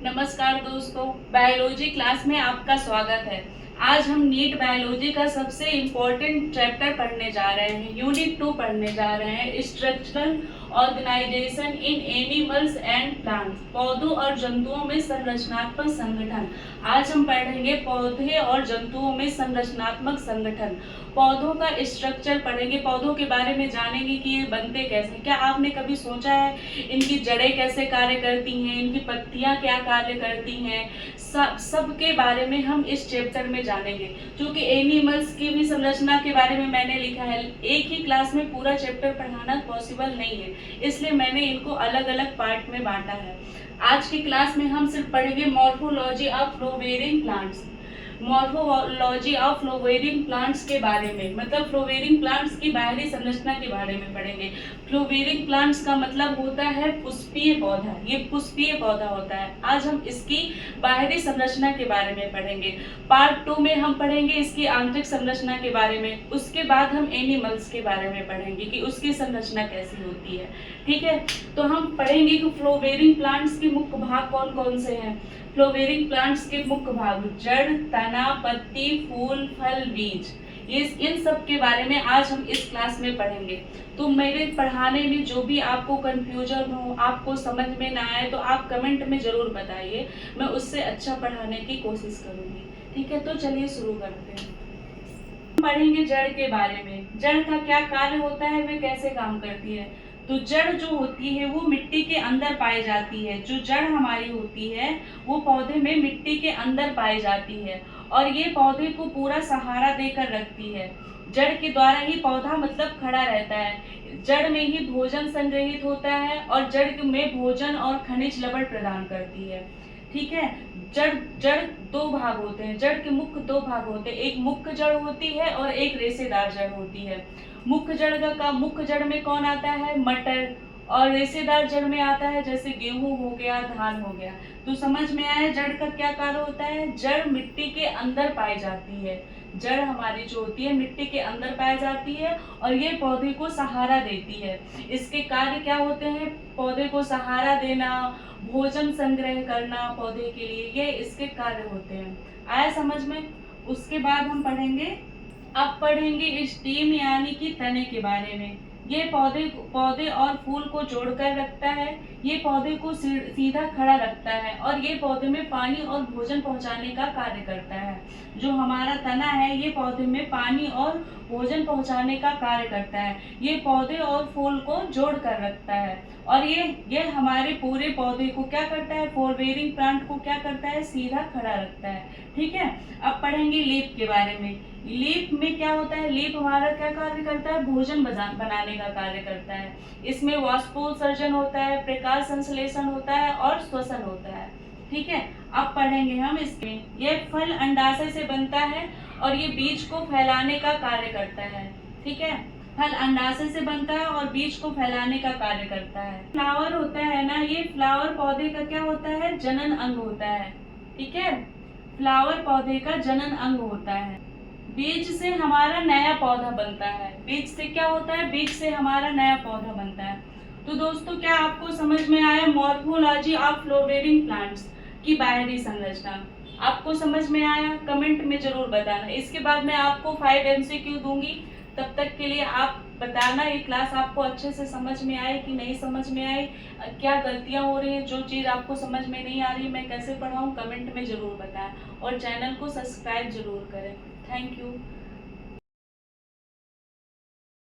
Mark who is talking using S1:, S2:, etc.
S1: नमस्कार दोस्तों, biology class में आपका स्वागत है। आज हम नीट बायोलॉजी का सबसे इम्पोर्टेंट चैप्टर पढ़ने जा रहे हैं। यूनिट 2 पढ़ने जा रहे हैं, structural organization in animals and plants, पौधों और जंतुओं में संरचनात्मक संगठन। आज हम पढ़ेंगे पौधे और जंतुओं में संरचनात्मक संगठन। पौधों का स्ट्रक्चर पढ़ेंगे, पौधों के बारे में जानेंगे कि ये बनते कैसे। क्या आपने कभी सोचा है इनकी जड़ें कैसे कार्य करती हैं, इनकी पत्तियां क्या कार्य करती हैं? सब के बारे में हम इस चैप्टर में जानेंगे। क्योंकि एनिमल्स की भी संरचना के बारे में मैंने लिखा है, एक ही क्लास में पूरा चैप्टर पढ़ाना पॉसिबल नहीं है, इसलिए मैंने इनको अलग अलग पार्ट में बांटा है। आज की क्लास में हम सिर्फ पढ़ेंगे morphology of flowering plants. Morphology of flowering plants के बारे में, मतलब फ्लोवेरिंग प्लांट्स की बाहरी संरचना के बारे में पढ़ेंगे। फ्लोवेरिंग प्लांट्स का मतलब होता है पुष्पीय पौधा, ये पुष्पीय पौधा होता है। आज हम इसकी बाहरी संरचना के बारे में पढ़ेंगे। पार्ट 2 में हम पढ़ेंगे इसकी आंतरिक संरचना के बारे में। उसके बाद हम एनिमल्स के बारे में पढ़ेंगे कि उसकी संरचना कैसी होती है। ठीक है, तो हम पढ़ेंगे कि फ्लोवेरिंग प्लांट्स के मुख्य भाग कौन कौन से हैं। फ्लोवेरिंग प्लांट्स के मुख्य भाग जड़, तना, पत्ती, फूल, फल, बीज, इन सब के बारे में आज हम इस क्लास में पढ़ेंगे। तो मेरे पढ़ाने में जो भी आपको कंफ्यूजन हो, आपको समझ में ना आए, तो आप कमेंट में जरूर बताइए, मैं उससे अच्छा पढ़ाने की कोशिश करूंगी। ठीक है, तो चलिए शुरू करते हैं। पढ़ेंगे जड़ के बारे में। जड़ का क्या कार्य होता है, वे कैसे काम करती है। तो जड़ जो होती है वो मिट्टी के अंदर पाई जाती है। जो जड़ हमारी होती है वो पौधे में मिट्टी के अंदर पाई जाती है और ये पौधे को पूरा सहारा देकर रखती है। जड़ के द्वारा ही पौधा मतलब खड़ा रहता है। जड़ में ही भोजन संग्रहित होता है और जड़ में भोजन और खनिज लवण प्रदान करती है। ठीक है, जड़ जड़ दो भाग होते हैं। जड़ के मुख्य दो भाग होते हैं, एक मुख्य जड़ होती है और एक रेशेदार जड़ होती है। मुख्य जड़ में कौन आता है, मटर, और रेशेदार जड़ में आता है जैसे गेहूं हो गया, धान हो गया। तो समझ में आया जड़ का क्या कार्य होता है। जड़ मिट्टी के अंदर पाई जाती है। जड़ हमारी जो होती है मिट्टी के अंदर पाई जाती है और ये पौधे को सहारा देती है। इसके कार्य क्या होते हैं, पौधे को सहारा देना, भोजन संग्रह करना पौधे के लिए, ये इसके कार्य होते हैं। आया समझ में। उसके बाद हम पढ़ेंगे, अब पढ़ेंगे स्टीम यानी कि तने के बारे में। ये पौधे और फूल को जोड़कर रखता है, ये पौधे को सीधा खड़ा रखता है और ये पौधे में पानी और भोजन पहुंचाने का कार्य करता है। जो हमारा तना है ये पौधे में पानी और भोजन पहुंचाने का कार्य करता है। ये पौधे और फूल को जोड़ कर रखता है और ये हमारे पूरे पौधे को क्या करता है, फ्लोवेरिंग प्लांट को क्या करता है, सीधा खड़ा रखता है। ठीक है, अब पढ़ेंगे लीफ के बारे में। लीफ में क्या होता है, लीफ हमारा क्या कार्य करता है, भोजन बनाने का कार्य करता है। इसमें वाष्पोत्सर्जन होता है, प्रकाश संश्लेषण होता है और श्वसन होता है। ठीक है, अब पढ़ेंगे हम इसमें। ये फल अंडाशय से बनता है और ये बीज को फैलाने का कार्य करता है। ठीक है, फल अंडाशय से बनता है और बीज को फैलाने का कार्य करता है। फ्लावर होता है ना, ये फ्लावर पौधे का क्या होता है, जनन अंग होता है। ठीक है, फ्लावर पौधे का जनन अंग होता है। बीज से हमारा नया पौधा बनता है। बीज से क्या होता है, बीज से हमारा नया पौधा बनता है। तो दोस्तों क्या आपको समझ में आया मॉर्फोलॉजी ऑफ फ्लोवेरिंग प्लांट्स की बाहरी संरचना? आपको समझ में आया? कमेंट में जरूर बताना। इसके बाद मैं आपको 5 MCQ दूंगी, तब तक के लिए आप बताना ये क्लास आपको अच्छे से समझ में आई कि नहीं समझ में आई, क्या गलतियां हो रही है, जो चीज़ आपको समझ में नहीं आ रही मैं कैसे पढ़ाऊं, कमेंट में जरूर बताएं और चैनल को सब्सक्राइब जरूर करें। Thank you.